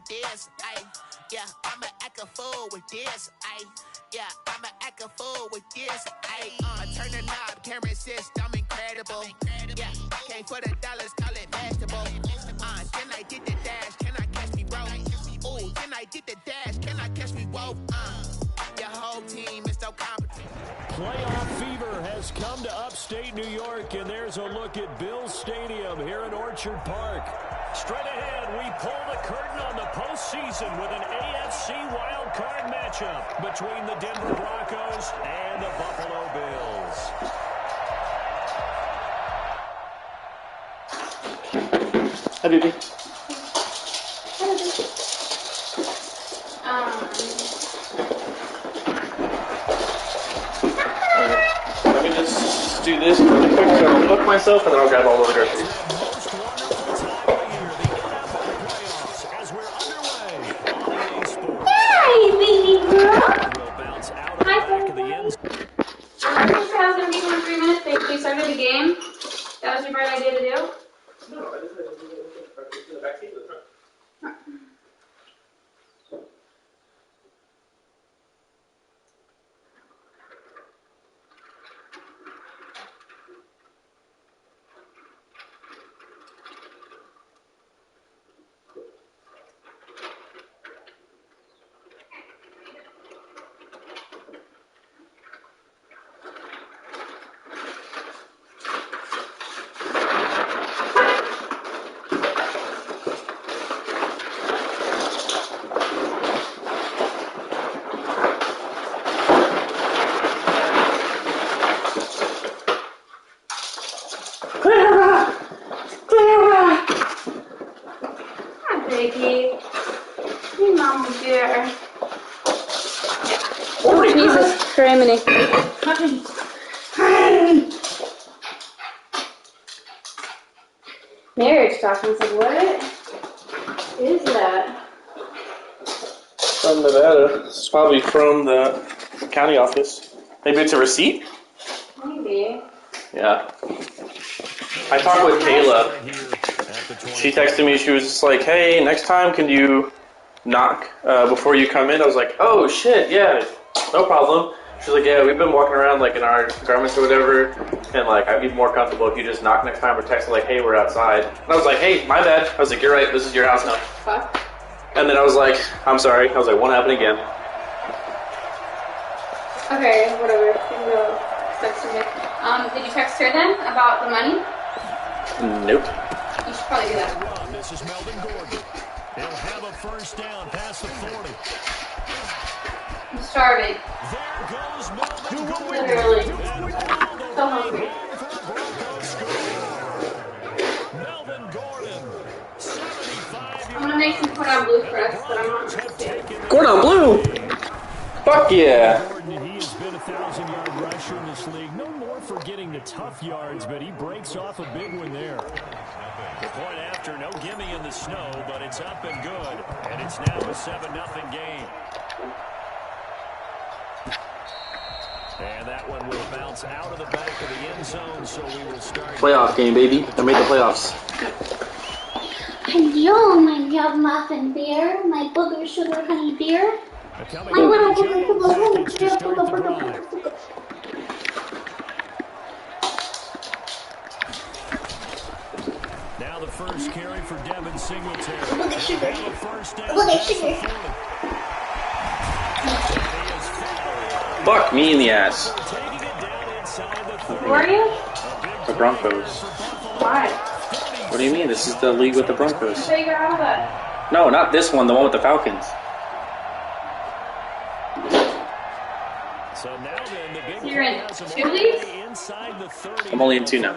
this. Yeah, I'ma act a fool with this. Yeah, I'ma act a fool with this. I turn the knob, camera assist, I'm incredible. Yeah, came for the dollars, call it vegetable. Then I did the dash, can I catch me roll? Ooh, then I did the dash, can I catch me roll? Your whole team is so competent. Playoff fever has come to upstate New York, and there's a look at Bills Stadium here in Orchard Park. Straight ahead, we pull the curtain on the postseason with an AFC wildcard matchup between the Denver Broncos and the Buffalo Bills. Hi, baby. Let me just do this really quick so I don't hook myself, and then I'll grab all of the groceries. Hey, baby girl. Hi, thanks I was going to be for 3 minutes. They started the game. That was your bright idea to do? No, I just had to do the back seat of the truck. Jesus Christ. Marriage talking. Like, what is that? From Nevada. It's probably from the county office. Maybe it's a receipt? Maybe. Yeah. I talked with Kayla. She texted me, she was just like, hey, next time can you knock before you come in? I was like, oh shit, yeah, no problem. She's like, yeah, we've been walking around like in our garments or whatever, and like I'd be more comfortable if you just knock next time or text like, hey, we're outside. And I was like, hey, my bad. I was like, you're right, this is your house now. Fuck. And then I was like, I'm sorry. I was like, won't happen again. Okay, whatever. You can go text her. Did you text her then about the money? Nope. You should probably do that. This is Melvin Gordon. They'll have a first down past the 40. I'm starving. There goes Melvin Gordon. Literally. So hungry. Melvin Gordon, 75 I'm gonna make some cordon bleu for us, but I'm not gonna do it. Cordon bleu! Fuck yeah! Gordon, he has been a 1,000-yard rusher in this league. No more for getting the tough yards, but he breaks off a big one there. The point after, no gimme in the snow, but it's up and good. And it's now a 7-0 game. And that one will bounce out of the back of the end zone, so we will start. Playoff game, baby. I made the playoffs. Hello, my love muffin beer, my booger sugar honey beer. My little booger. Now the first carry for Devin Singletary. Look at sugar. First down. Look at sugar. Fuck me in the ass. Who are you? The Broncos. Why? What do you mean? This is the league with the Broncos. So you got out of that. No, not this one. The one with the Falcons. So now then, the big You're in 2 leagues? I'm only in 2 now.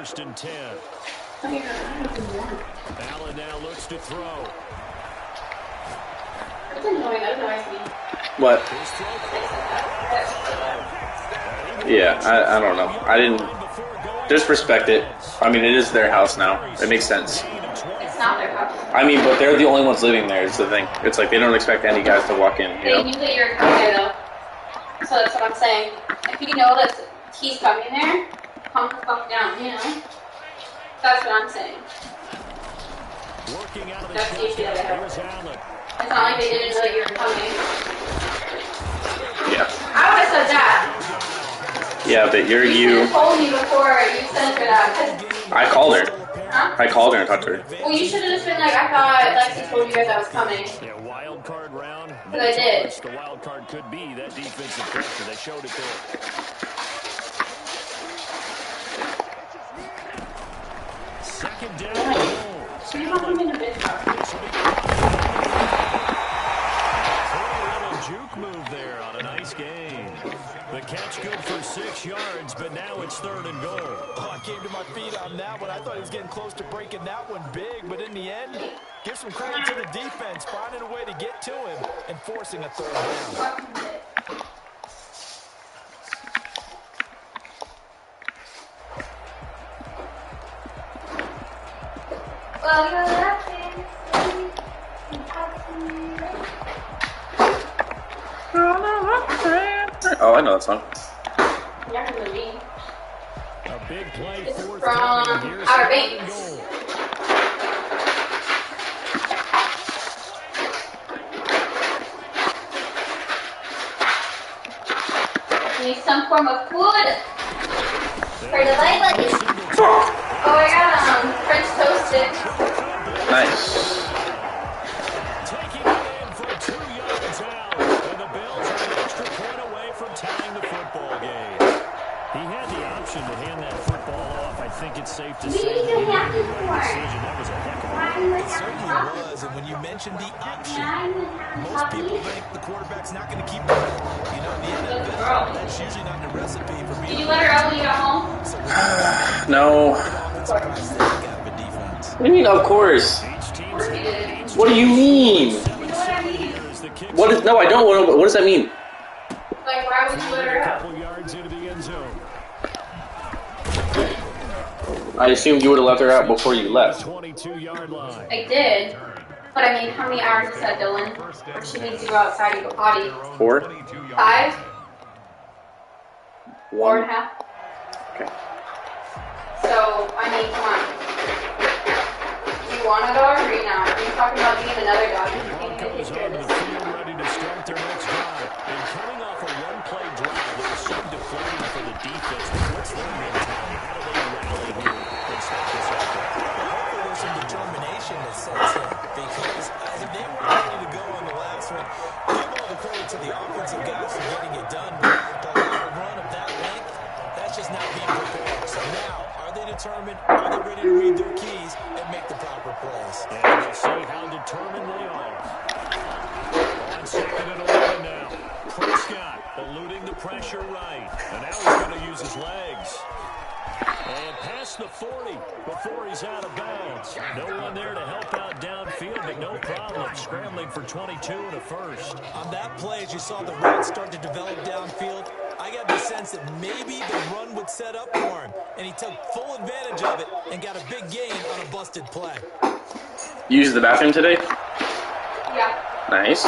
Allen now looks to throw. That's annoying. That annoys me. What? Yeah, I don't know. I didn't... Just respect it. I mean, it is their house now. It makes sense. It's not their house. I mean, but they're the only ones living there is the thing. It's like they don't expect any guys to walk in, you They know? knew that you're coming there, though. So that's what I'm saying. If you know that he's coming there, calm the fuck down, you know? That's what I'm saying. Working out of the That's the issue that I have. Here's Allen. It's not like they didn't know you were coming. Yeah. I would have said that. Yeah, but You should have told me before you sent her that. I called her. Huh? I called her and talked to her. Well, you should have just been like, I thought Lexi told you guys I was coming. Yeah, wild card round. But I did. The wild card could be that defensive pressure. They showed it there. Second down. So you're not coming to bid truck. Little juke move there on a nice game. The catch good for 6 yards, but now it's 3rd and goal. Oh, I came to my feet on that one. I thought he was getting close to breaking that one big, but in the end, give some credit to the defense, finding a way to get to him and forcing a 3rd down. Well, you're laughing. Oh, I know that song. You're from me. A big play It's for from Outer Banks. Need some form of food for the baby. Oh, I got French toast sticks. Nice. Taking it in for 2 yards out, and the Bills are an extra point away from tying the football game. He had the option to hand that football off. I think it's safe to say that he made the right decision. That was a heck of a play. It certainly was, and when you mentioned the option, most people think the quarterback's not going to keep running. You know, in the NFL, that's usually not the recipe for being. Did you let her out when you got home? No. What do you mean, of course? What do you mean? What is, no, I don't. What does that mean? Like, why would you let her out? Couple yards into the end zone. I assumed you would have left her out before you left. 22-yard line. I did. But I mean, how many hours is that, Dylan? Or she needs to go outside and go potty. 4? 5? 1. 4.5? Okay. So, I mean, come on. Do you want a dog or you not? Are you talking about being another dog? You can't even Broncos take care on of the this. field ready to start their next drive. And coming off a one-play drive, it was so deflating for the defense. What's their mentality? How do they rally here and stop this effort? Hopefully there's some determination that sets in, because if they were ready to go on the last one, give all the credit to the offensive guys for getting it done, but a run of that length, that's just not being prepared. So now, are they determined? Are they ready to read their keys and make the proper plays? And we'll see how determined they are. On 2nd and 11 now. Prescott eluding the pressure right. And now he's going to use his legs. And past the 40 before he's out of bounds. No one there to help out downfield, but no problem. Scrambling for 22 and a first. On that play, as you saw the route start to develop downfield, I got the sense that maybe the run would set up for him, and he took full advantage of it and got a big gain on a busted play. You used the bathroom today? Yeah. Nice.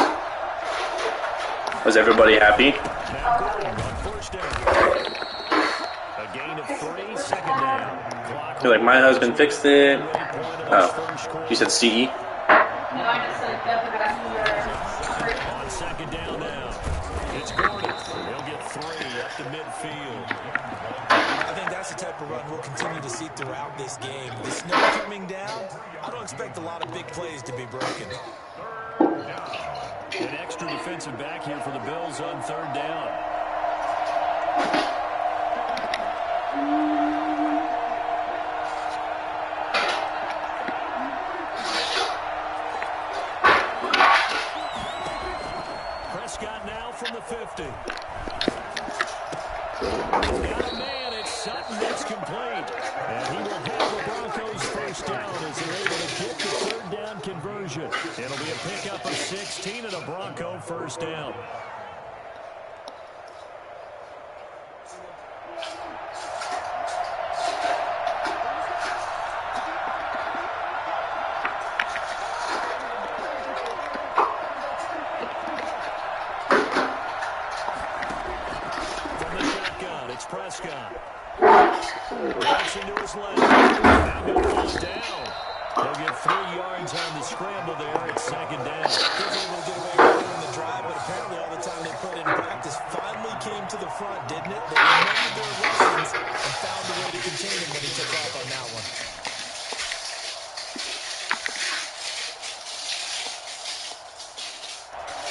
Was everybody happy? Now Gordon on first down. A gain of 3, second down. Clock You're like, my husband fixed it. point of Oh, first quarter. you said CE? No, I just said that the passenger. On 2nd down now. It's Gordon. He'll get 3 up to midfield. I think that's the type of run we'll continue to see throughout this game. The snow coming down, I don't expect a lot of big plays to be broken. An extra defensive back here for the Bills on 3rd down. Prescott now from the 50. Got a man, it's Sutton, it's complete. And he will have the Broncos first down as they're able to get the 3rd down conversion. It'll be a pickup of 16 and a Bronco first down. From the shotgun, it's Prescott. Gets into his leg. Now he'll fall down. They'll get 3 yards on the scramble there. It's second down. He was able to get away early in the drive, but apparently all the time they put in practice finally came to the front, didn't it? They remembered their lessons and found a way to contain him when he took off on that one.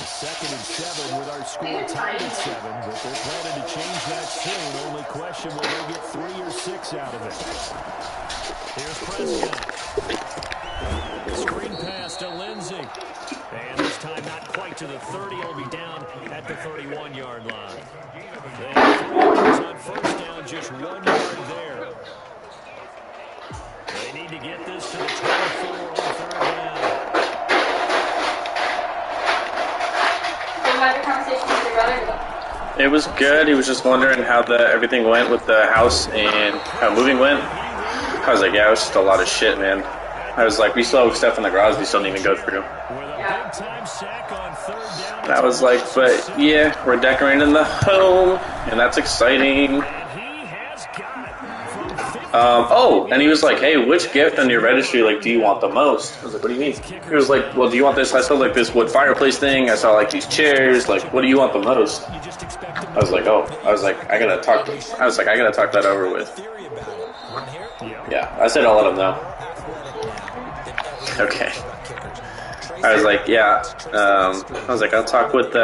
Second and 7 with our score tied at 7, but they're planning to change that soon. Only question, will they get 3 or 6 out of it? Here's Prescott. Screen pass to Lindsey. And this time not quite to the 30. He'll be down at the 31-yard line. They have 3 yards on first down, just 1 yard there. They need to get this to the 24 on third down. It was good. He was just wondering how everything went with the house and how moving went. I was like, yeah, it was just a lot of shit, man. I was like, we still have stuff in the garage we still didn't even go through. And I was like, but yeah, we're decorating the home, and that's exciting. Oh, and he was like, hey, which gift on your registry, like, do you want the most? I was like, what do you mean? He was like, well, do you want this? I saw, like, this wood fireplace thing. I saw, like, these chairs. Like, what do you want the most? I was like, oh. I was like, I gotta talk that over with. Yeah, I said I'll let him know. Okay. I was like, yeah. I was like, I'll talk with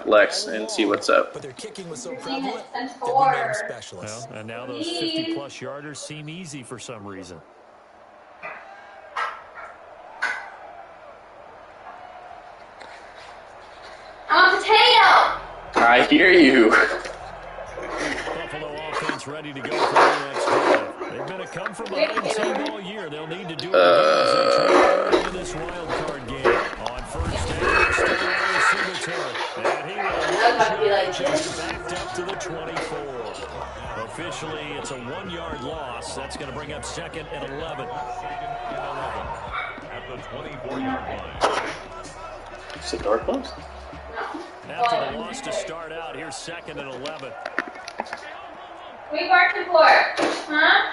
Lex and see what's up. But their kicking was so prevalent that we made them specialists. Well, and now those 50-plus yarders seem easy for some reason. I'm a potato! I hear you. Buffalo offense ready to go for the next drive. They've been a come-from-behind team all year. They'll need to do it again as they try to into this wild card game. On first down, Singletary. And he will just backed up to the 24. Officially, it's a 1-yard loss. That's going to bring up second and 11. At the 24-yard line. Is the door closed? After the loss to start out, here's second and 11. What are you barking for? Huh?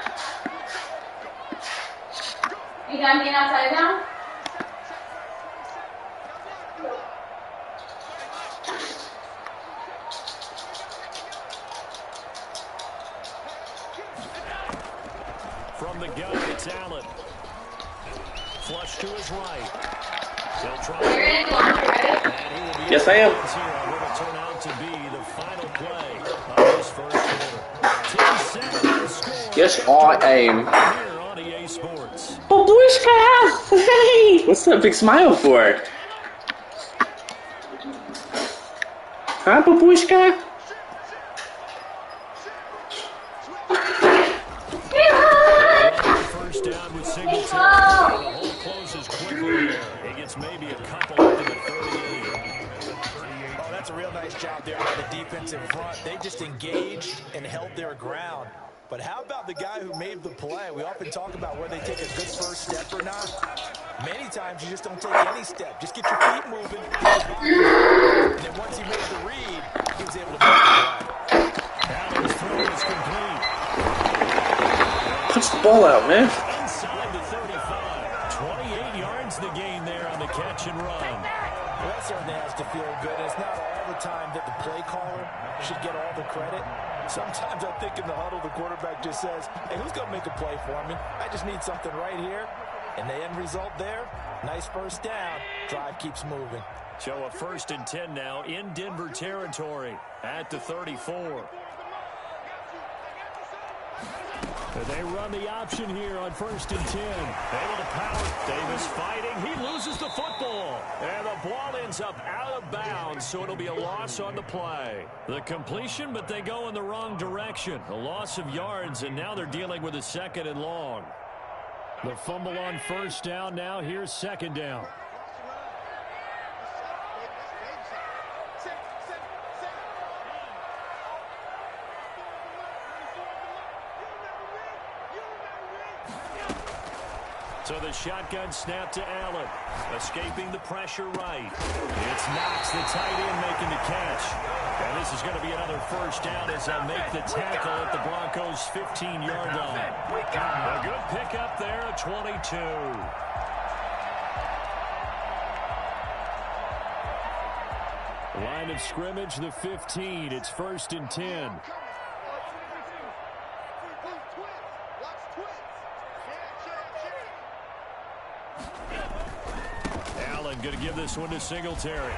You done being outside now? From the gun, it's Allen. Flush to his right. They'll try. You're in laundry, right? Yes, I am. Will turn out to be the final play of this first quarter. Yes, I am. Here on EA Sports. Babushka! Hey! What's that big smile for? Huh, Babushka? First down with Singletary. The hole closes quickly there. He gets maybe a couple up to the 38. Oh, that's a real nice job there by the defensive front. They just engaged and held their ground. But how about the guy who made the play? We often talk about whether they take a good first step or not. Many times you just don't take any step. Just get your feet moving. And then once he made the read, he was able to make the play. Allen's throw is complete. Push the ball out, man. Inside the 35. 28 yards the gain there on the catch and run. Well, that certainly has to feel good. It's not all the time that the play caller should get all the credit. Sometimes I think in the huddle, the quarterback just says, hey, who's going to make a play for me? I just need something right here. And the end result there, nice first down. Drive keeps moving. So a 1st and 10 now in Denver territory at the 34. And they run the option here on 1st and 10. Able to power. Davis fighting. He loses the football. And the ball ends up out of bounds, so it'll be a loss on the play. The completion, but they go in the wrong direction. A loss of yards, and now they're dealing with a 2nd and long. The fumble on 1st down. Now here's 2nd down. So the shotgun snap to Allen. Escaping the pressure right. It's Knox, the tight end, making the catch. And this is going to be another first down as they'll make the tackle at the Broncos' 15-yard line. A good pickup there at 22. Line of scrimmage, the 15. It's 1st and 10. Allen going to give this one to Singletary. And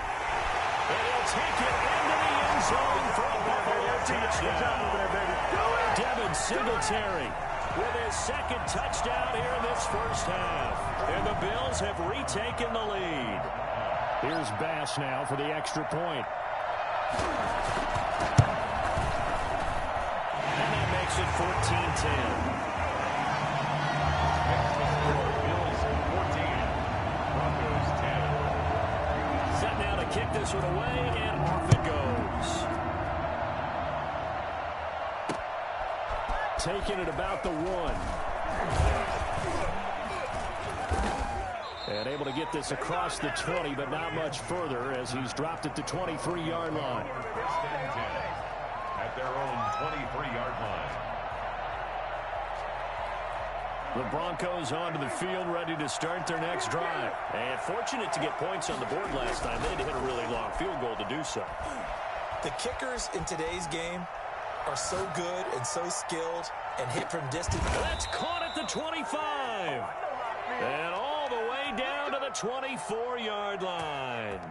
he'll take it into the end zone for a Buffalo touchdown. Devin Singletary with his second touchdown here in this first half. And the Bills have retaken the lead. Here's Bass now for the extra point. And that makes it 14-10. Set now to kick this one away, and off it goes. Taking it about the 1. And able to get this across the 20, but not much further as he's dropped it to 23-yard line. At their own 23-yard line. The Broncos onto the field, ready to start their next drive. And fortunate to get points on the board last time. They had to hit a really long field goal to do so. The kickers in today's game are so good and so skilled and hit from distance. That's caught at the 25. And all the way down to the 24-yard line.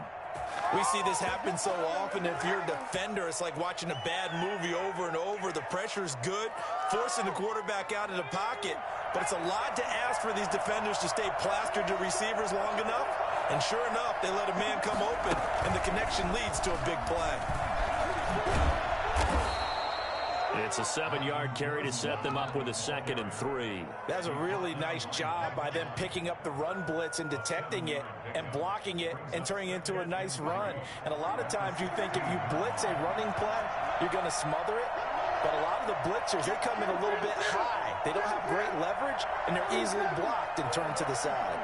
We see this happen so often. If you're a defender, it's like watching a bad movie over and over. The pressure's good, forcing the quarterback out of the pocket. But it's a lot to ask for these defenders to stay plastered to receivers long enough. And sure enough, they let a man come open, and the connection leads to a big play. It's a 7-yard carry to set them up with a 2nd and 3. That's a really nice job by them picking up the run blitz and detecting it and blocking it and turning it into a nice run. And a lot of times you think if you blitz a running play, you're going to smother it. But a lot of the blitzers, they come in a little bit high. They don't have great leverage, and they're easily blocked and turned to the side.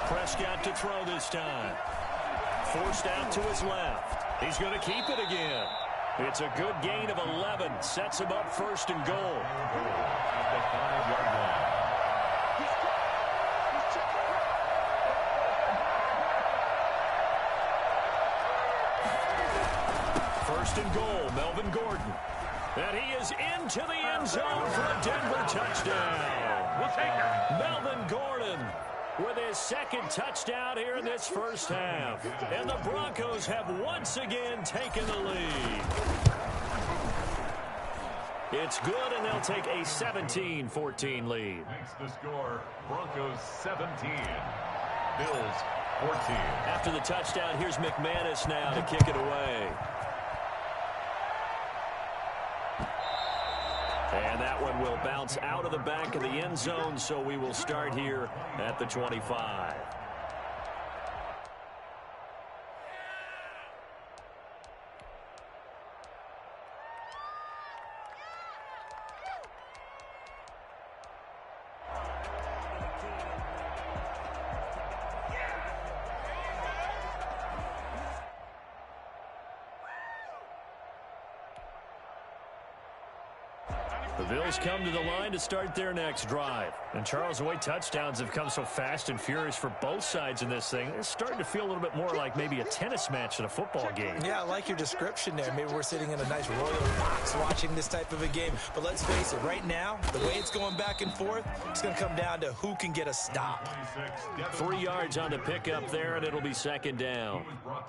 Prescott to throw this time. Forced out to his left. He's going to keep it again. It's a good gain of 11. Sets him up 1st and goal. At the 5-yard line. First and goal, Melvin Gordon. And he is into the end zone for a Denver touchdown. We'll take it. Melvin Gordon with his 2nd touchdown here in this first half. And the Broncos have once again taken the lead. It's good, and they'll take a 17-14 lead. Makes the score Broncos 17, Bills 14. After the touchdown, here's McManus now to kick it away. And that one will bounce out of the back of the end zone, so we will start here at the 25. The Bills come to the line to start their next drive. And Charles, the way touchdowns have come so fast and furious for both sides in this thing, it's starting to feel a little bit more like maybe a tennis match than a football game. Yeah, I like your description there. Maybe we're sitting in a nice royal box watching this type of a game. But let's face it, right now, the way it's going back and forth, it's going to come down to who can get a stop. 3 yards on the pickup there, and it'll be 2nd down.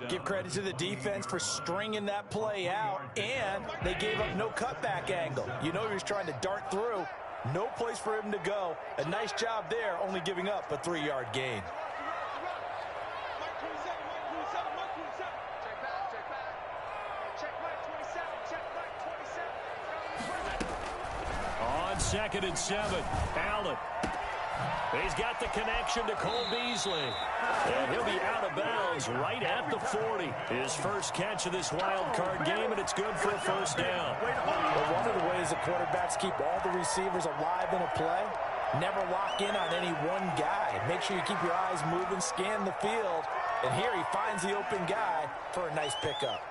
Give credit to the defense for stringing that play out, and they gave up no cutback angle. You know he was trying to dart through. No place for him to go. A nice job there, only giving up a 3-yard gain. On 2nd and 7, Allen. He's got the connection to Cole Beasley. And he'll be out of bounds right at the 40. His first catch of this wild card game, and it's good for a first down. Well, one of the ways that quarterbacks keep all the receivers alive in a play, never lock in on any one guy. Make sure you keep your eyes moving, scan the field. And here he finds the open guy for a nice pickup.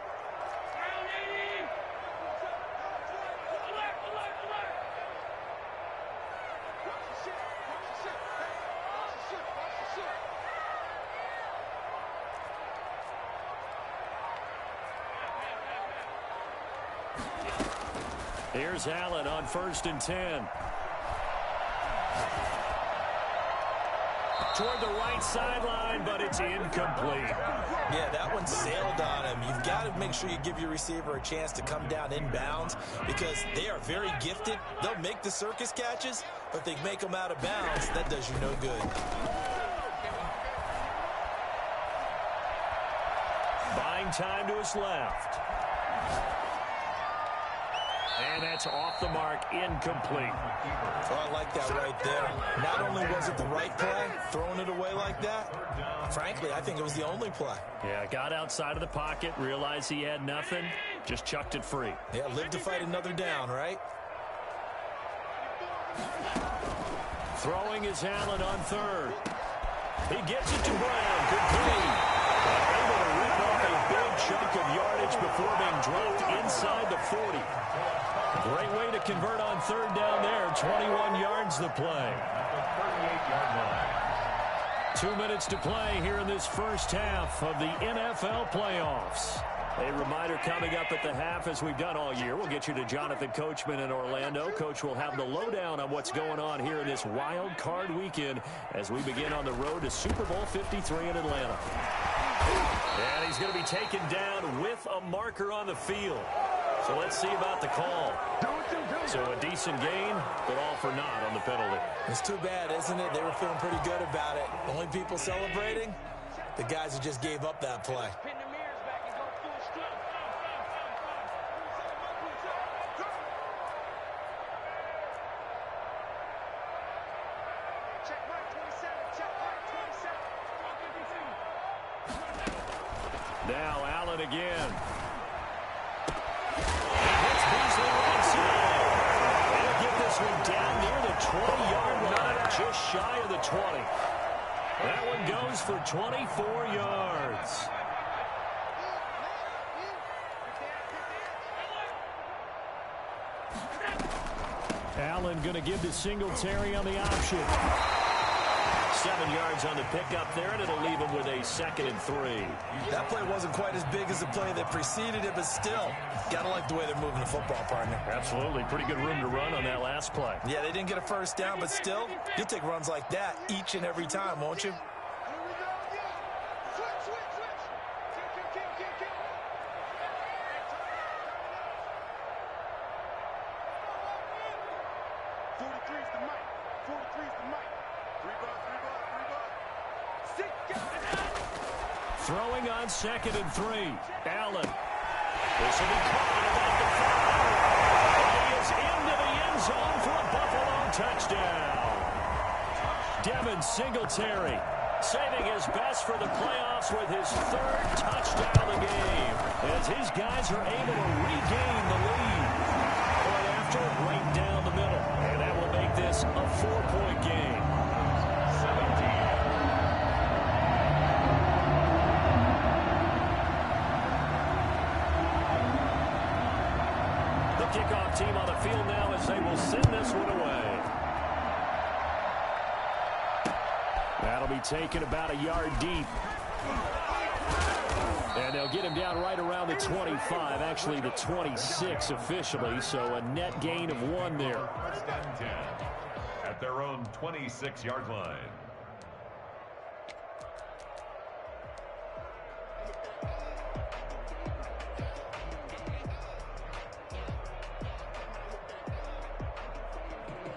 Here's Allen on 1st and 10. Toward the right sideline, but it's incomplete. Yeah, that one sailed on him. You've got to make sure you give your receiver a chance to come down inbounds because they are very gifted. They'll make the circus catches, but if they make them out of bounds, that does you no good. Buying time to his left. And that's off the mark, incomplete. Oh, I like that right there. Not only was it the right play, throwing it away like that, frankly, I think it was the only play. Yeah, got outside of the pocket, realized he had nothing, just chucked it free. Yeah, live to fight another down, right? Throwing is Allen on 3rd. He gets it to Brown, complete. Able to rip off a big chunk of yardage before being dropped inside the 40. Great way to convert on 3rd down there. 21 yards the play. 2 minutes to play here in this first half of the NFL playoffs. A reminder coming up at the half, as we've done all year. We'll get you to Jonathan Coachman in Orlando. Coach will have the lowdown on what's going on here in this wild card weekend as we begin on the road to Super Bowl 53 in Atlanta. And he's going to be taken down with a marker on the field. So let's see about the call. So a decent gain, but all for naught on the penalty. It's too bad, isn't it? They were feeling pretty good about it. The only people celebrating, the guys who just gave up that play. Now Allen again. Hits Beasley right side. They'll get this one down near the 20-yard line, just shy of the 20. That one goes for 24 yards. Allen going to give to Singletary on the option. 7 yards on the pickup there, and it'll leave him with a 2nd and 3. That play wasn't quite as big as the play that preceded it, but still, gotta like the way they're moving the football, partner. Absolutely. Pretty good room to run on that last play. Yeah, they didn't get a first down, but still, you'll take runs like that each and every time, won't you? Throwing on 2nd and 3. Allen. This will be caught about the 5. And he is into the end zone for a Buffalo touchdown. Devin Singletary saving his best for the playoffs with his 3rd touchdown of the game as his guys are able to regain the lead. Right after it, right down the middle. And that will make this a 4-point game. 17. Kickoff team on the field now as they will send this one away. That'll be taken about a yard deep. And they'll get him down right around the 25, actually the 26 officially, so a net gain of 1 there. 10 at their own 26-yard line.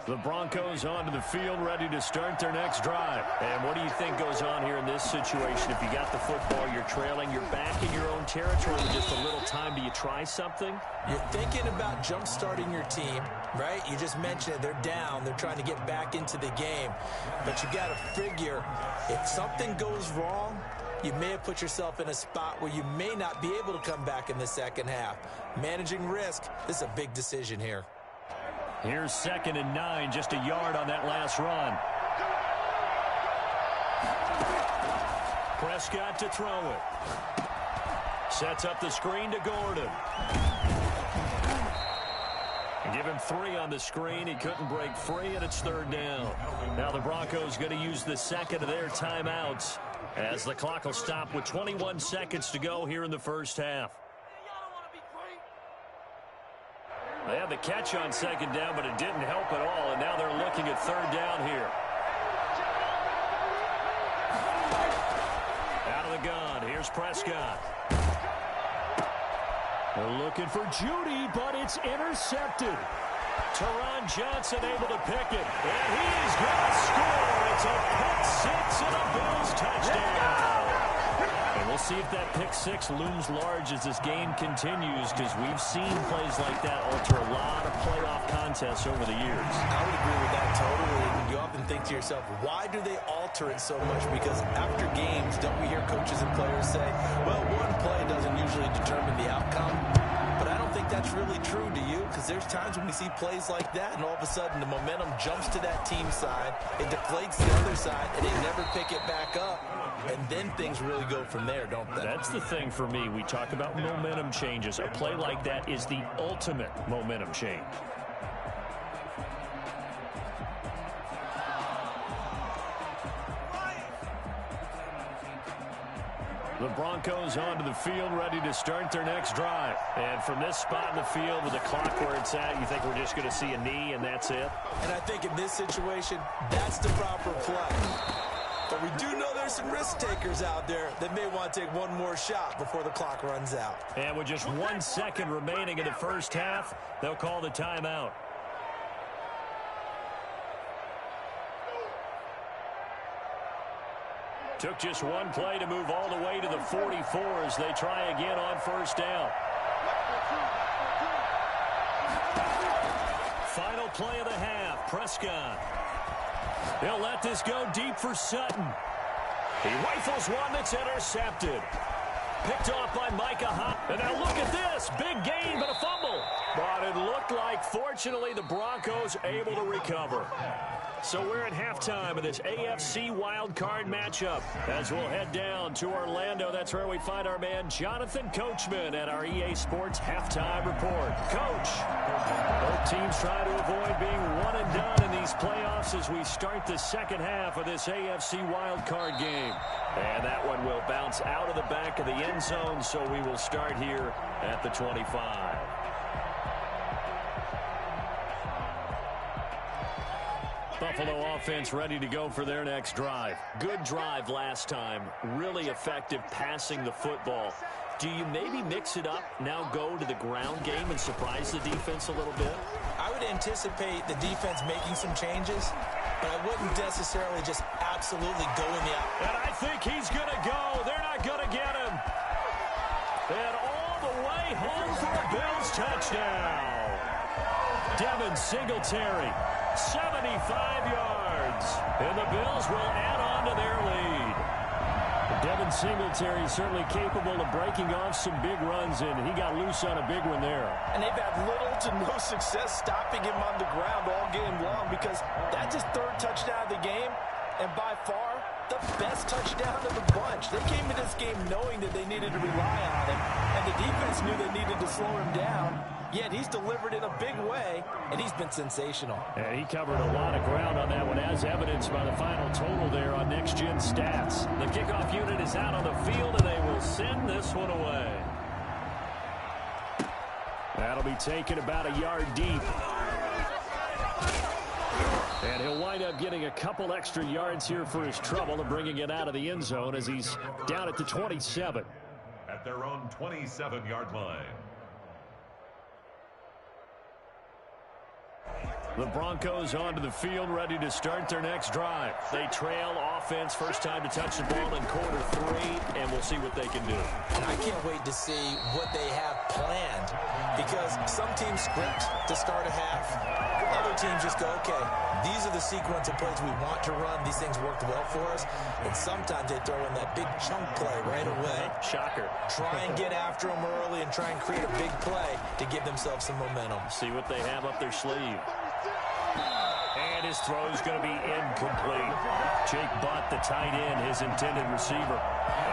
The Broncos onto the field, ready to start their next drive. And what do you think goes on here in this situation? If you got the football, you're trailing, you're back in your own territory with just a little time. Do you try something? You're thinking about jump-starting your team, right? You just mentioned it. They're down. They're trying to get back into the game. But you got to figure, if something goes wrong, you may have put yourself in a spot where you may not be able to come back in the second half. Managing risk, this is a big decision here. Here's 2nd and 9, just a yard on that last run. Prescott to throw it. Sets up the screen to Gordon. Give him 3 on the screen. He couldn't break free, and it's 3rd down. Now the Broncos going to use the second of their timeouts as the clock will stop with 21 seconds to go here in the first half. They had the catch on 2nd down, but it didn't help at all, and now they're looking at 3rd down here. Out of the gun, here's Prescott. They're looking for Judy, but it's intercepted. Teron Johnson able to pick it, and he is going to score. It's a pick 6 and a Bills touchdown. And we'll see if that pick 6 looms large as this game continues, because we've seen plays like that alter a lot of playoff contests over the years. I would agree with that totally. And you often think to yourself, why do they alter it so much? Because after games, don't we hear coaches and players say, well, one play doesn't usually determine the outcome? But I don't think that's really true, do you? Because there's times when we see plays like that, and all of a sudden the momentum jumps to that team side, it deflates the other side, and they never pick it back up. And then things really go from there, don't they? That's the thing for me. We talk about momentum changes. A play like that is the ultimate momentum change. The Broncos onto the field, ready to start their next drive. And from this spot in the field with the clock where it's at, you think we're just going to see a knee and that's it? And I think in this situation, that's the proper play. But we do know there's some risk takers out there that may want to take one more shot before the clock runs out. And with just 1 second remaining in the first half, they'll call the timeout. Took just one play to move all the way to the 44 as they try again on 1st down. Final play of the half, Prescott. They'll let this go deep for Sutton. He rifles one that's intercepted. Picked off by Micah Hop. And now look at this. Big gain, but a fumble. But it looked like, fortunately, the Broncos able to recover. So we're at halftime of this AFC wildcard matchup. As we'll head down to Orlando, that's where we find our man Jonathan Coachman at our EA Sports Halftime Report. Coach, both teams trying to avoid being one and done in these playoffs as we start the second half of this AFC wildcard game. And that one will bounce out of the back of the end zone, so we will start here at the 25. Buffalo offense ready to go for their next drive. Good drive last time. Really effective passing the football. Do you maybe mix it up, now go to the ground game and surprise the defense a little bit? I would anticipate the defense making some changes, but I wouldn't necessarily just absolutely go in the out. And I think he's going to go. They're not going to get him. And all the way home for a Bills touchdown. Devin Singletary, 75 yards. And the Bills will add on to their lead. Devin Singletary is certainly capable of breaking off some big runs, and he got loose on a big one there. And they've had little to no success stopping him on the ground all game long, because that's his 3rd touchdown of the game, and by far the best touchdown of the bunch. They came to this game knowing that they needed to rely on him, and the defense knew they needed to slow him down. Yet he's delivered in a big way, and he's been sensational. And he covered a lot of ground on that one, as evidenced by the final total there on Next Gen Stats. The kickoff unit is out on the field, and they will send this one away. That'll be taken about a yard deep. And he'll wind up getting a couple extra yards here for his trouble and bringing it out of the end zone as he's down at the 27. At their own 27-yard line. The Broncos onto the field, ready to start their next drive. They trail offense, first time to touch the ball in quarter 3, and we'll see what they can do. And I can't wait to see what they have planned, because some teams script to start a half. Other teams just go, okay, these are the sequence of plays we want to run. These things worked well for us. And sometimes they throw in that big chunk play right away. Shocker. Try and get after them early and try and create a big play to give themselves some momentum. See what they have up their sleeve. And his throw is going to be incomplete. Jake Butt, the tight end, his intended receiver.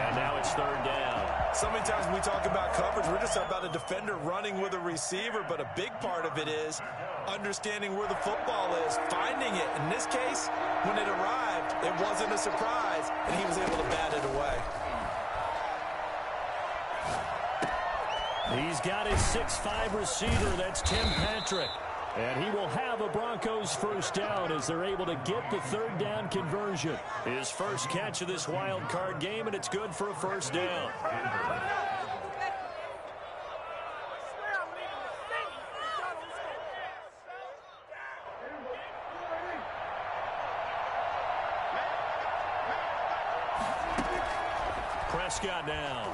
And now it's third down. So many times when we talk about coverage, we're just about a defender running with a receiver, but a big part of it is understanding where the football is, finding it. In this case, when it arrived, it wasn't a surprise, and he was able to bat it away. He's got his 6'5" receiver. That's Tim Patrick. And he will have a Broncos first down as they're able to get the third down conversion. His first catch of this wild card game, and it's good for a first down. Prescott now.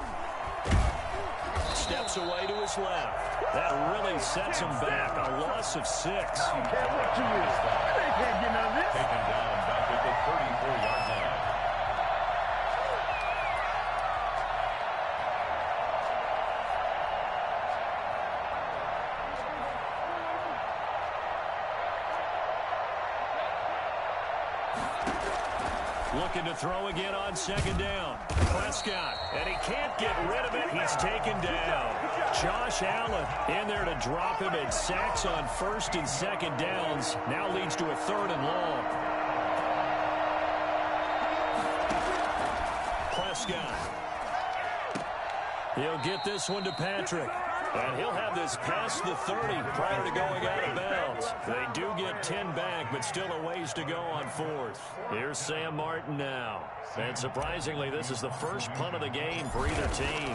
Steps away to his left. That really sets him back. A loss of 6. I don't care what you use. They can't get none of this. Taken down back at the 34-yard line. Looking to throw again on second down. Prescott, and he can't get rid of it. He's taken down. Josh Allen in there to drop him, and sacks on first and second downs. Now leads to a third and long. Prescott. He'll get this one to Patrick. And he'll have this past the 30 prior to going out of bounds. They do get 10 back, but still a ways to go on fourth. Here's Sam Martin now. And surprisingly, this is the first punt of the game for either team.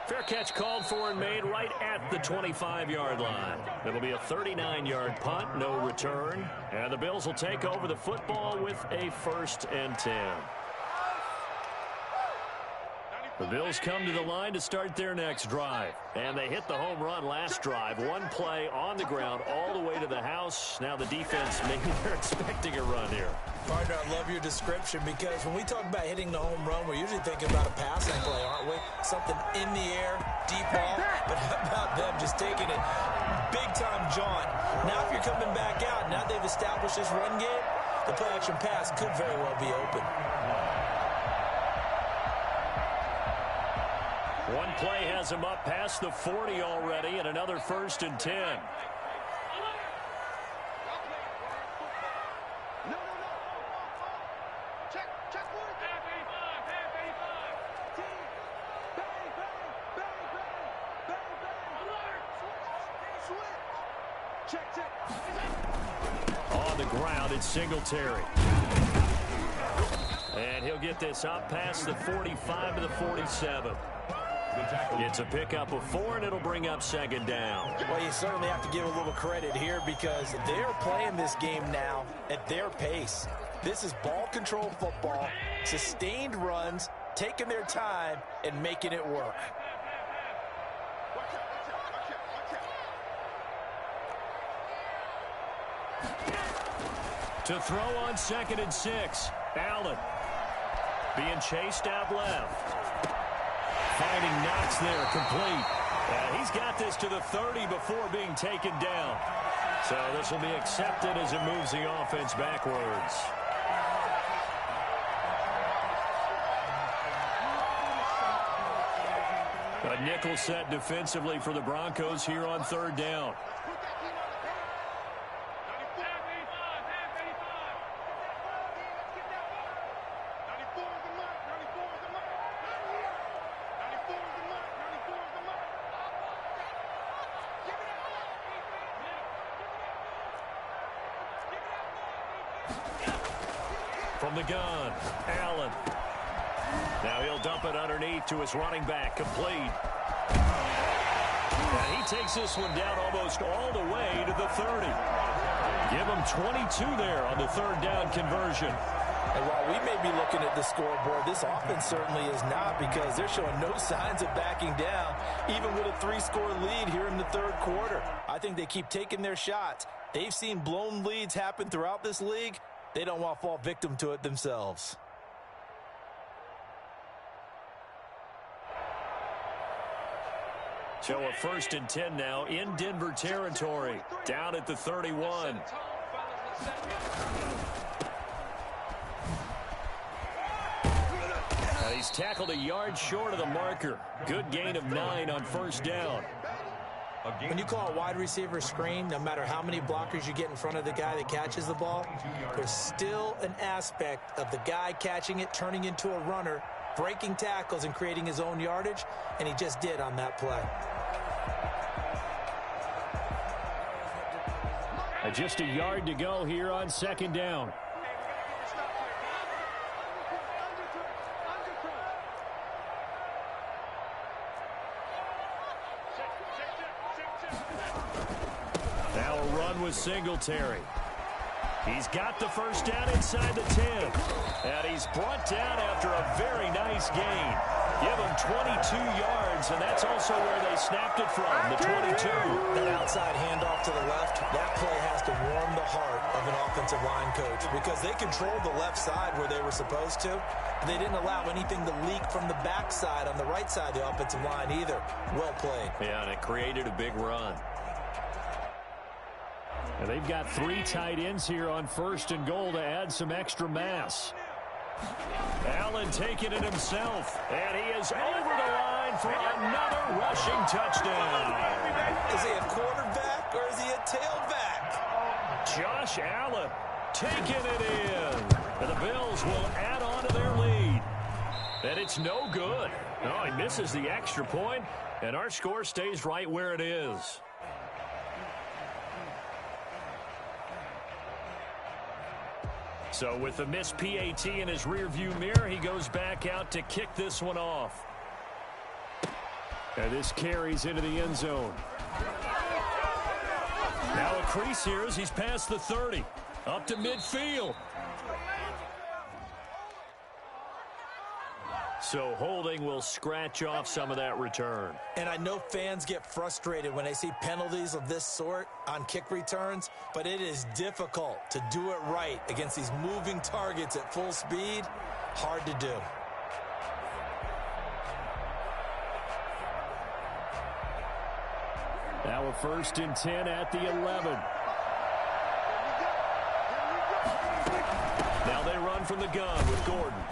Fair catch called for and made right at the 25-yard line. It'll be a 39-yard punt, no return. And the Bills will take over the football with a 1st and 10. The Bills come to the line to start their next drive. And they hit the home run last drive. One play on the ground all the way to the house. Now the defense, maybe they're expecting a run here. Partner, I love your description, because when we talk about hitting the home run, we're usually thinking about a passing play, aren't we? Something in the air, deep ball. But how about them just taking it big-time jaunt? Now if you're coming back out, now they've established this run game, the play-action pass could very well be open. One play has him up past the 40 already, and another 1st and 10. On the ground, it's Singletary. And he'll get this up past the 45 to the 47. It's a pickup of 4, and it'll bring up second down. Well, you certainly have to give a little credit here, because they're playing this game now at their pace. This is ball control football, sustained runs, taking their time, and making it work. To throw on 2nd and 6. Allen being chased out left. Finding Knox there, complete. And he's got this to the 30 before being taken down. So this will be accepted as it moves the offense backwards. A nickel set defensively for the Broncos here on third down. From the gun, Allen. Now he'll dump it underneath to his running back, complete. And he takes this one down almost all the way to the 30. Give him 22 there on the third down conversion. And while we may be looking at the scoreboard, this offense certainly is not, because they're showing no signs of backing down, even with a 3-score lead here in the third quarter. I think they keep taking their shots. They've seen blown leads happen throughout this league. They don't want to fall victim to it themselves. So a 1st and 10 now in Denver territory, down at the 31. He's tackled a yard short of the marker. Good gain of 9 on 1st down. When you call a wide receiver screen, no matter how many blockers you get in front of the guy that catches the ball, there's still an aspect of the guy catching it, turning into a runner, breaking tackles and creating his own yardage, and he just did on that play. Just a yard to go here on 2nd down. Now a run with Singletary. He's got the 1st down inside the 10. And he's brought down after a very nice gain. Give him 22 yards, and that's also where they snapped it from, the 22. That outside handoff to the left, that play has to warm the heart of an offensive line coach, because they controlled the left side where they were supposed to. They didn't allow anything to leak from the backside on the right side of the offensive line either. Well played. Yeah, and it created a big run. And they've got 3 tight ends here on 1st and goal to add some extra mass. Allen taking it himself, and he is over the line for another rushing touchdown. Is he a quarterback or is he a tailback? Josh Allen taking it in. And the Bills will add on to their lead. And it's no good. Oh, he misses the extra point, and our score stays right where it is. So with the missed PAT in his rearview mirror, he goes back out to kick this one off. And this carries into the end zone. Now a crease here as he's past the 30. Up to midfield. So holding will scratch off some of that return. And I know fans get frustrated when they see penalties of this sort on kick returns, but it is difficult to do it right against these moving targets at full speed. Hard to do. Now a 1st and 10 at the 11. Now they run from the gun with Gordon.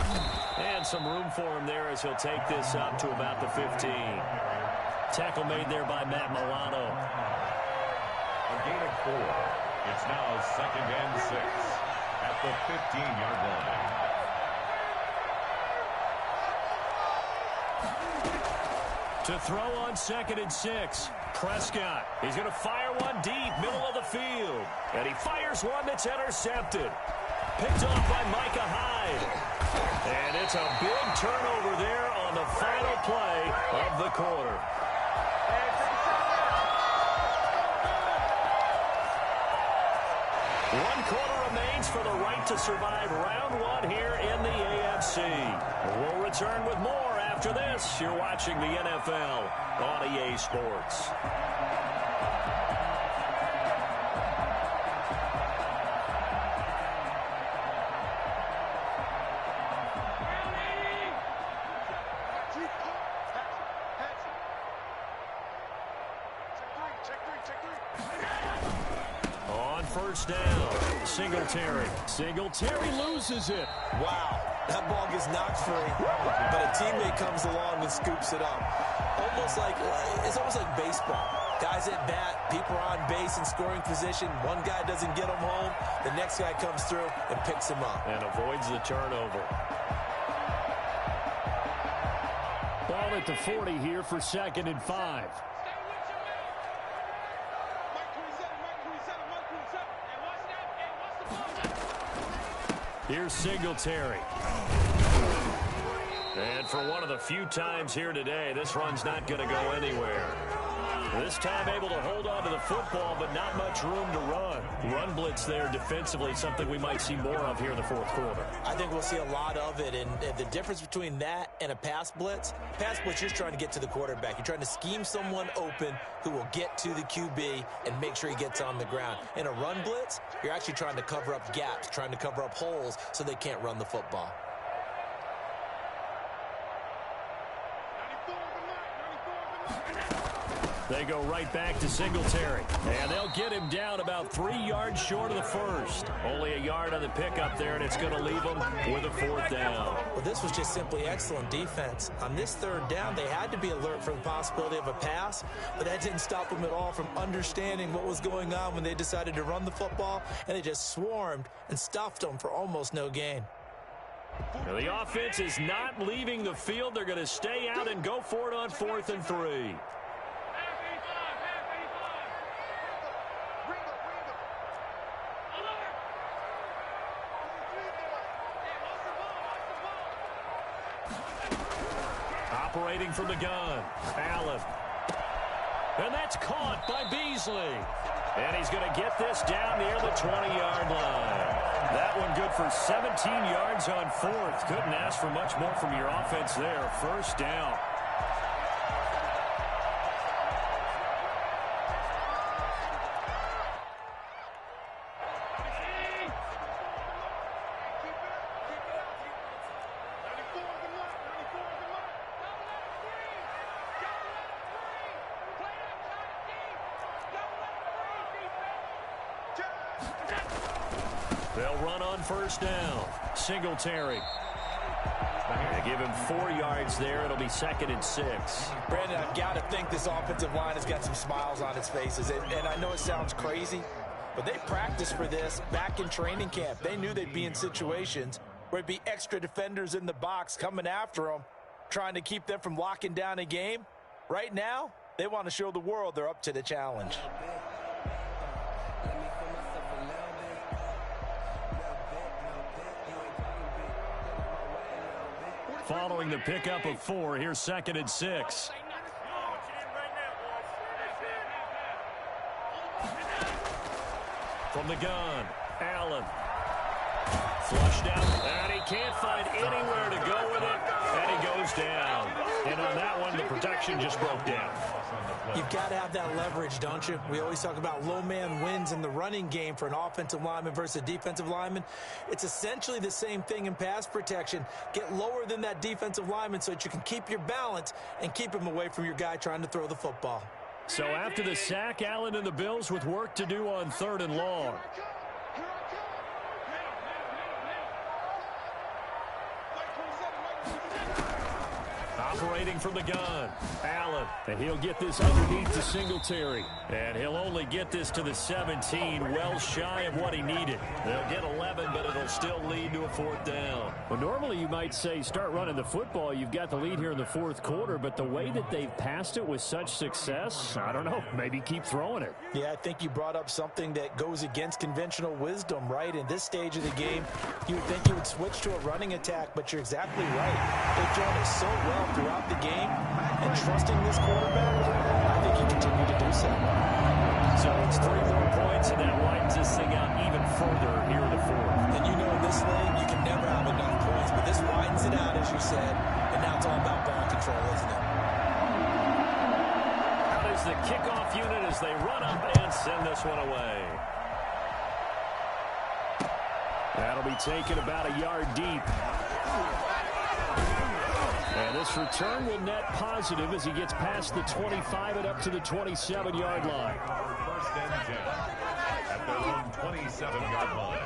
And some room for him there as he'll take this up to about the 15. Tackle made there by Matt Milano. A gain of 4. It's now 2nd and 6 at the 15-yard line. To throw on 2nd and 6. Prescott. He's going to fire one deep, middle of the field. And he fires one that's intercepted. Picked off by Micah Hyde. And it's a big turnover there on the final play of the quarter. One quarter remains for the right to survive round 1 here in the AFC. We'll return with more after this. You're watching the NFL on EA Sports. On 1st down, Singletary loses it. Wow, that ball gets knocked free, but a teammate comes along and scoops it up. It's almost like baseball. Guys at bat, people are on base in scoring position. One guy doesn't get him home, the next guy comes through and picks him up. And avoids the turnover. Ball at the 40 here for 2nd and 5. Here's Singletary. And for one of the few times here today, this run's not going to go anywhere. This time able to hold on to the football, but not much room to run. Run blitz there defensively, something we might see more of here in the fourth quarter. I think we'll see a lot of it, and the difference between that and a pass blitz, you're trying to get to the quarterback. You're trying to scheme someone open who will get to the QB and make sure he gets on the ground. In a run blitz, you're actually trying to cover up gaps, trying to cover up holes so they can't run the football. They go right back to Singletary. And they'll get him down about 3 yards short of the first. Only a yard on the pickup there, and it's going to leave them with a fourth down. Well, this was just simply excellent defense. On this third down, they had to be alert for the possibility of a pass, but that didn't stop them at all from understanding what was going on when they decided to run the football, and they just swarmed and stuffed them for almost no gain. Now, the offense is not leaving the field. They're going to stay out and go for it on 4th and 3. Operating from the gun, Allen. And that's caught by Beasley. And he's going to get this down near the 20-yard line. That one good for 17 yards on 4th. Couldn't ask for much more from your offense there. First down. They'll run on first down. Singletary. They give him 4 yards there. It'll be 2nd and 6. Brandon, I've got to think this offensive line has got some smiles on its faces. And I know it sounds crazy, but they practiced for this back in training camp. They knew they'd be in situations where it'd be extra defenders in the box coming after them, trying to keep them from locking down a game. Right now, they want to show the world they're up to the challenge. Following the pickup of 4, here's 2nd and 6. From the gun, Allen. Flushed out, and he can't find anywhere to go with it, and he goes down. And on that one, the protection just broke down. You've got to have that leverage, don't you? We always talk about low man wins in the running game for an offensive lineman versus a defensive lineman. It's essentially the same thing in pass protection. Get lower than that defensive lineman so that you can keep your balance and keep him away from your guy trying to throw the football. So after the sack, Allen and the Bills with work to do on 3rd and long. Operating from the gun, Allen. And he'll get this underneath to Singletary. And he'll only get this to the 17, well shy of what he needed. They'll get 11, but it'll still lead to a 4th down. Well, normally you might say start running the football. You've got the lead here in the 4th quarter, but the way that they've passed it with such success, I don't know, maybe keep throwing it. Yeah, I think you brought up something that goes against conventional wisdom, right? In this stage of the game, you would think you would switch to a running attack, but you're exactly right. They've done it so well throughout the game, and trusting this quarterback, I think he continue to do so. So it's 3 more points, and that widens this thing out even further here in the 4th. And you know in this league, you can never have enough points, but this widens it out, as you said, and now it's all about ball control, isn't it? Out is the kickoff unit as they run up and send this one away. That'll be taken about a yard deep. And this return will net positive as he gets past the 25 and up to the 27-yard line. 1st and 10 at their own 27-yard line.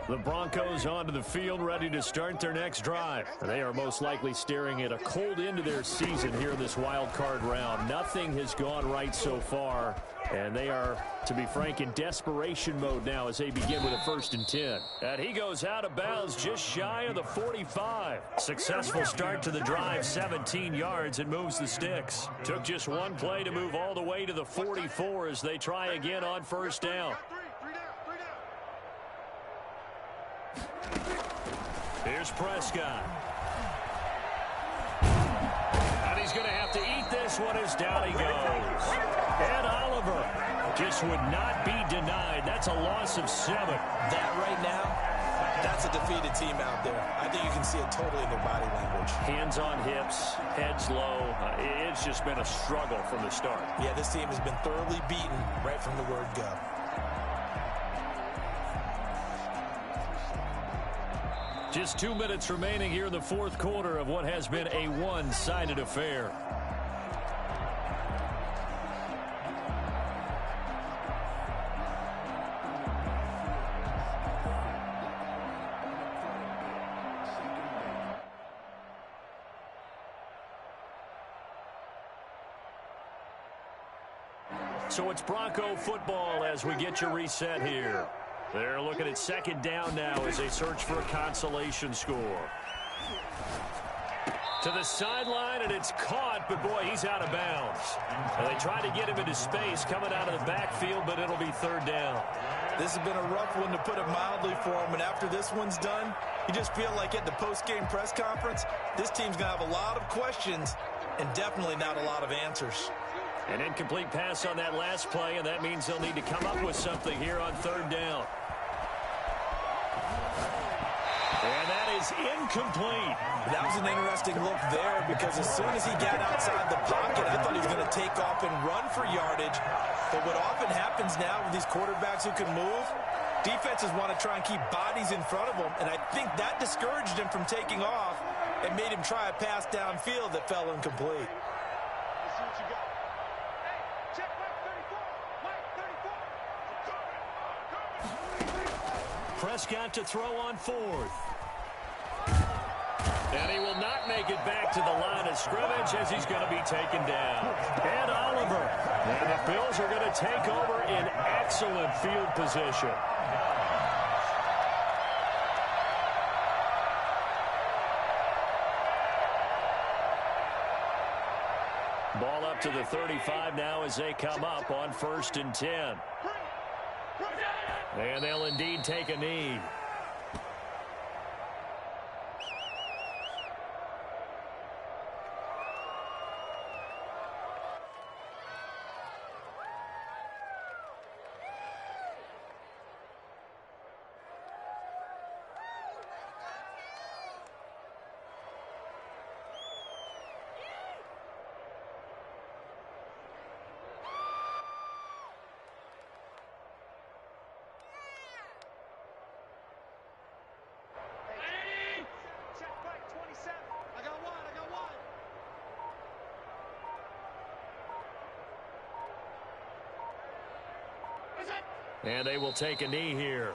The Broncos onto the field, ready to start their next drive. They are most likely staring at a cold end to their season here in this wild card round. Nothing has gone right so far, and they are, to be frank, in desperation mode now as they begin with a 1st and 10. And he goes out of bounds just shy of the 45. Successful start to the drive, 17 yards, and moves the sticks. Took just one play to move all the way to the 44 as they try again on 1st down. Here's Prescott. And he's going to have to eat this one as down he goes. And Oliver just would not be denied. That's a loss of 7. That right now, that's a defeated team out there. I think you can see it totally in their body language. Hands on hips, heads low. It's just been a struggle from the start. Yeah, this team has been thoroughly beaten right from the word go. Just 2 minutes remaining here in the fourth quarter of what has been a one-sided affair. So it's Bronco football as we get you reset here. They're looking at second down now as they search for a consolation score. To the sideline, and it's caught, but boy, he's out of bounds. And they try to get him into space coming out of the backfield, but it'll be third down. This has been a rough one, to put it mildly, for him. And after this one's done, you just feel like at the post-game press conference, this team's going to have a lot of questions and definitely not a lot of answers. An incomplete pass on that last play, and that means they'll need to come up with something here on third down. And that is incomplete. That was an interesting look there, because as soon as he got outside the pocket, I thought he was going to take off and run for yardage. But what often happens now with these quarterbacks who can move, defenses want to try and keep bodies in front of them, and I think that discouraged him from taking off and made him try a pass downfield that fell incomplete. Prescott to throw on fourth. And he will not make it back to the line of scrimmage as he's going to be taken down. And Oliver. And the Bills are going to take over in excellent field position. Ball up to the 35 now as they come up on 1st and 10. And they'll indeed take a knee. And they will take a knee here.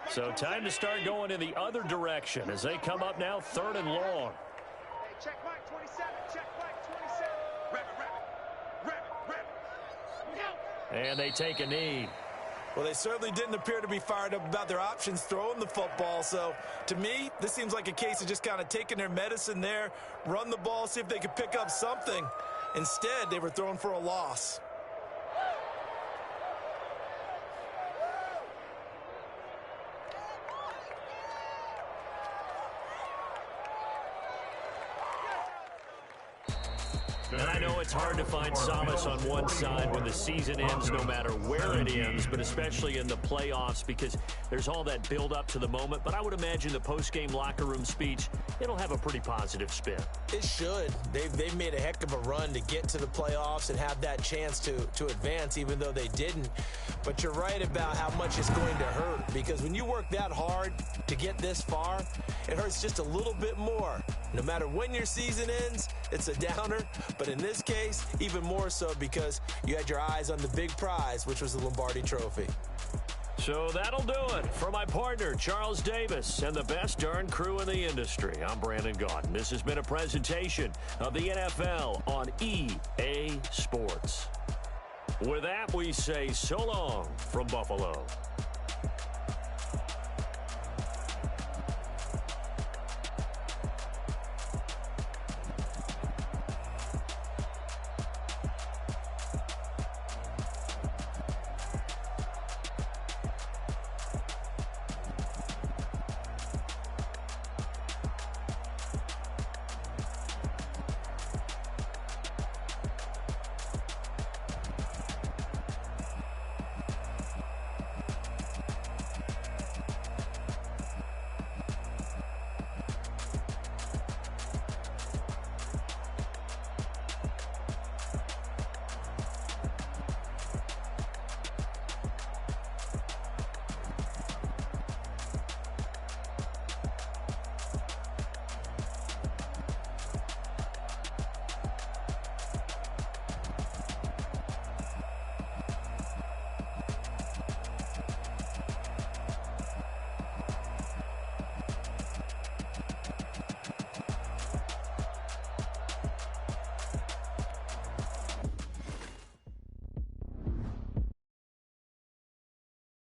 So time to start going in the other direction as they come up now 3rd and long. Hey, check Mike 27, check Mike 27. And they take a knee. Well, they certainly didn't appear to be fired up about their options throwing the football. So, to me, this seems like a case of just kind of taking their medicine there, run the ball, see if they could pick up something. Instead, they were throwing for a loss. And I know it's hard to find solace on one side when the season ends, no matter where it ends, but especially in the playoffs, because there's all that build up to the moment. But I would imagine the post-game locker room speech, it'll have a pretty positive spin. It should. They've made a heck of a run to get to the playoffs and have that chance to advance, even though they didn't. But you're right about how much it's going to hurt, because when you work that hard to get this far, it hurts just a little bit more. No matter when your season ends, it's a downer. But in this case, even more so, because you had your eyes on the big prize, which was the Lombardi Trophy. So that'll do it. For my partner, Charles Davis, and the best darn crew in the industry, I'm Brandon Gaudin. This has been a presentation of the NFL on EA Sports. With that, we say so long from Buffalo.